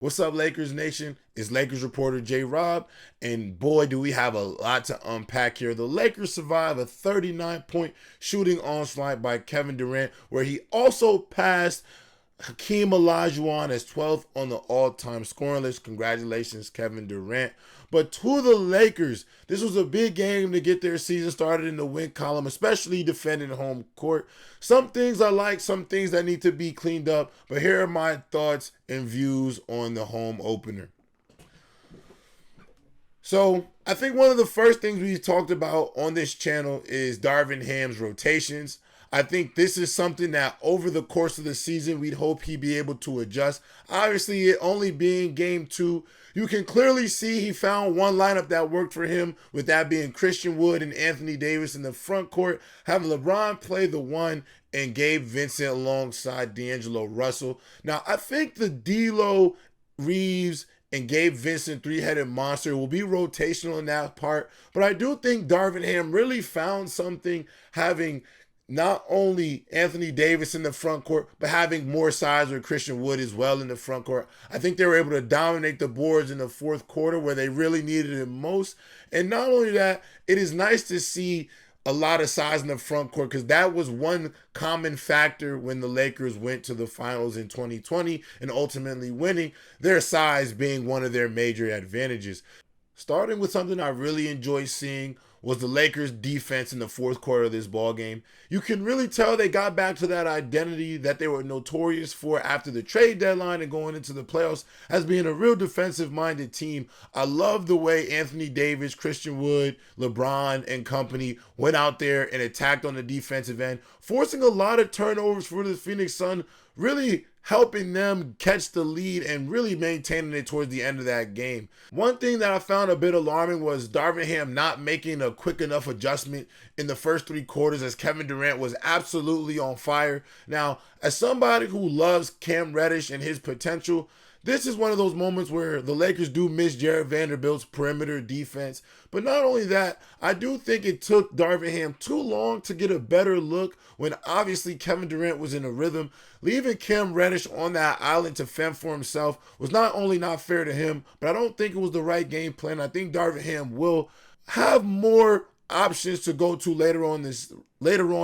What's up, Lakers Nation? It's Lakers reporter Jayrob, and boy, do we have a lot to unpack here. The Lakers survive a 39-point shooting onslaught by Kevin Durant, where he also passed Hakeem Olajuwon as 12th on the all-time scoring list. Congratulations, Kevin Durant. But to the Lakers, this was a big game to get their season started in the win column, especially defending home court. Some things I like, some things that need to be cleaned up, but here are my thoughts and views on the home opener. So I think one of the first things we talked about on this channel is Darvin Ham's rotations. I think this is something that over the course of the season, we'd hope he'd be able to adjust. Obviously, it only being game 2, you can clearly see he found one lineup that worked for him, with that being Christian Wood and Anthony Davis in the front court, having LeBron play the 1 and Gabe Vincent alongside D'Angelo Russell. Now, I think the D'Lo, Reaves, and Gabe Vincent three-headed monster will be rotational in that part, but I do think Darvin Ham really found something having not only Anthony Davis in the front court, but having more size with Christian Wood as well in the front court. I think they were able to dominate the boards in the fourth quarter where they really needed it most. And not only that, it is nice to see a lot of size in the front court, because that was one common factor when the Lakers went to the finals in 2020 and ultimately winning, their size being one of their major advantages. Starting with something I really enjoyed seeing was the Lakers' defense in the fourth quarter of this ball game. You can really tell they got back to that identity that they were notorious for after the trade deadline and going into the playoffs, as being a real defensive-minded team. I love the way Anthony Davis, Christian Wood, LeBron, and company went out there and attacked on the defensive end, forcing a lot of turnovers for the Phoenix Suns, really helping them catch the lead and really maintaining it towards the end of that game. One thing that I found a bit alarming was Darvin Ham not making a quick enough adjustment in the first 3 quarters, as Kevin Durant was absolutely on fire. Now, as somebody who loves Cam Reddish and his potential, this is one of those moments where the Lakers do miss Jarred Vanderbilt's perimeter defense. But not only that, I do think it took Darvin Ham too long to get a better look when obviously Kevin Durant was in a rhythm. Leaving Cam Reddish on that island to fend for himself was not only not fair to him, but I don't think it was the right game plan. I think Darvin Ham will have more options to go to later on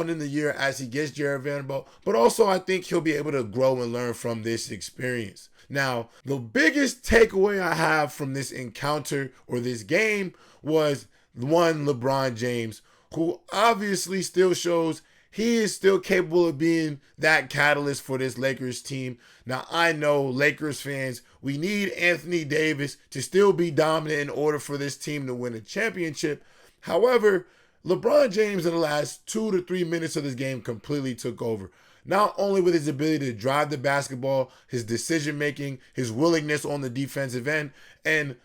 in the year as he gets Jarred Vanderbilt, but also I think he'll be able to grow and learn from this experience. Now, the biggest takeaway I have from this encounter or this game was one, LeBron James, who obviously still shows he is still capable of being that catalyst for this Lakers team. Now, I know Lakers fans, we need Anthony Davis to still be dominant in order for this team to win a championship. However, LeBron James in the last 2 to 3 minutes of this game completely took over. Not only with his ability to drive the basketball, his decision-making, his willingness on the defensive end, and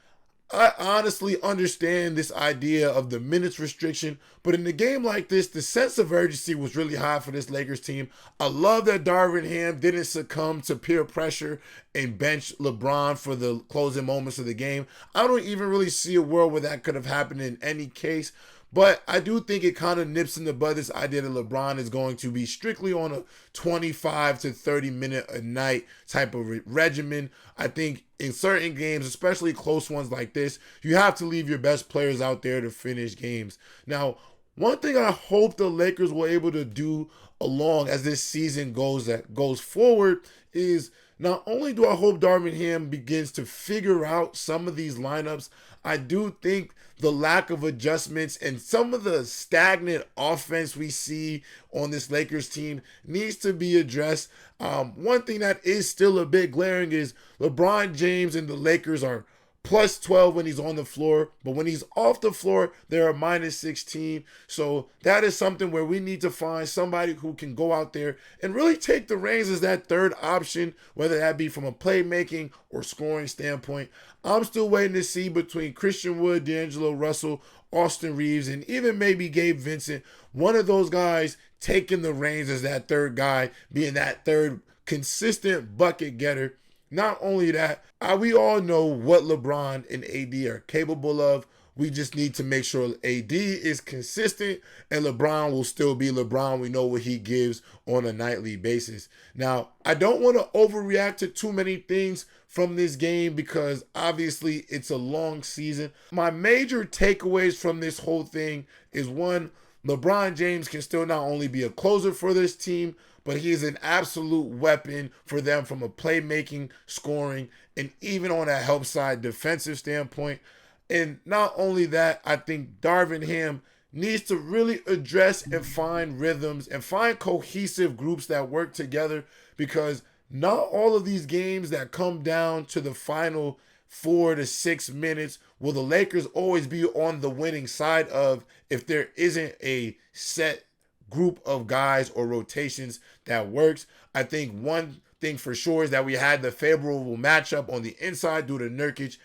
I honestly understand this idea of the minutes restriction, but in a game like this, the sense of urgency was really high for this Lakers team. I love that Darvin Ham didn't succumb to peer pressure and bench LeBron for the closing moments of the game. I don't even really see a world where that could have happened in any case. But I do think it kind of nips in the bud this idea that LeBron is going to be strictly on a 25 to 30 minute a night type of regimen. I think in certain games, especially close ones like this, you have to leave your best players out there to finish games. Now, one thing I hope the Lakers were able to do along as this season goes forward is not only do I hope Darvin Ham begins to figure out some of these lineups, I do think the lack of adjustments and some of the stagnant offense we see on this Lakers team needs to be addressed. One thing that is still a bit glaring is LeBron James and the Lakers are plus 12 when he's on the floor, but when he's off the floor, they're a minus 16. So that is something where we need to find somebody who can go out there and really take the reins as that third option, whether that be from a playmaking or scoring standpoint. I'm still waiting to see between Christian Wood, D'Angelo Russell, Austin Reaves, and even maybe Gabe Vincent, one of those guys taking the reins as that third guy, being that third consistent bucket getter. Not only that, we all know what LeBron and AD are capable of We just need to make sure AD is consistent and LeBron will still be LeBron. We know what he gives on a nightly basis. Now, I don't want to overreact to too many things from this game because obviously it's a long season. My major takeaways from this whole thing is one, LeBron James can still not only be a closer for this team, but he is an absolute weapon for them from a playmaking, scoring, and even on a help side defensive standpoint. And not only that, I think Darvin Ham needs to really address and find rhythms and find cohesive groups that work together, because not all of these games that come down to the final 4 to 6 minutes will the Lakers always be on the winning side of if there isn't a set group of guys or rotations that works. I think one thing for sure is that we had the favorable matchup on the inside due to Nurkic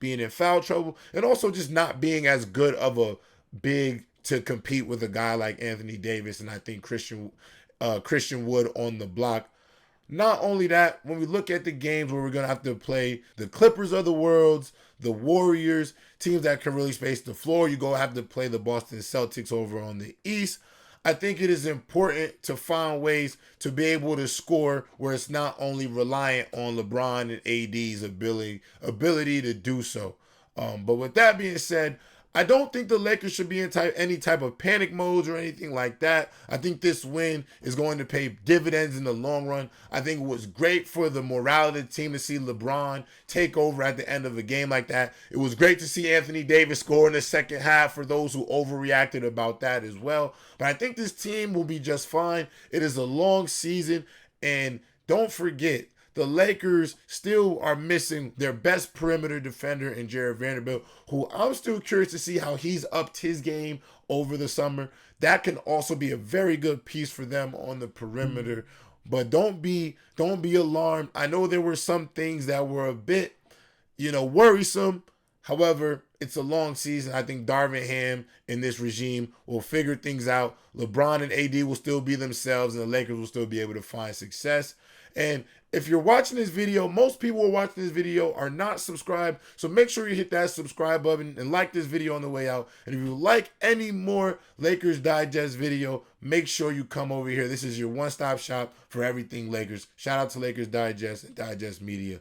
being in foul trouble and also just not being as good of a big to compete with a guy like Anthony Davis and I think Christian Wood on the block. Not only that, when we look at the games where we're going to have to play the Clippers of the world, the Warriors, teams that can really space the floor, you go have to play the Boston Celtics over on the East. I think it is important to find ways to be able to score where it's not only reliant on LeBron and AD's ability to do so. But with that being said, I don't think the Lakers should be in any type of panic modes or anything like that. I think this win is going to pay dividends in the long run. I think it was great for the morale of the team to see LeBron take over at the end of a game like that. It was great to see Anthony Davis score in the second half for those who overreacted about that as well. But I think this team will be just fine. It is a long season, and don't forget, the Lakers still are missing their best perimeter defender in Jarred Vanderbilt, who I'm still curious to see how he's upped his game over the summer. That can also be a very good piece for them on the perimeter. But don't be alarmed. I know there were some things that were a bit, worrisome. However, it's a long season. I think Darvin Ham and this regime will figure things out. LeBron and AD will still be themselves, and the Lakers will still be able to find success. And if you're watching this video, most people who are watching this video are not subscribed. So make sure you hit that subscribe button and like this video on the way out. And if you like any more Lakers Digest video, make sure you come over here. This is your one-stop shop for everything Lakers. Shout out to Lakers Digest and Digest Media.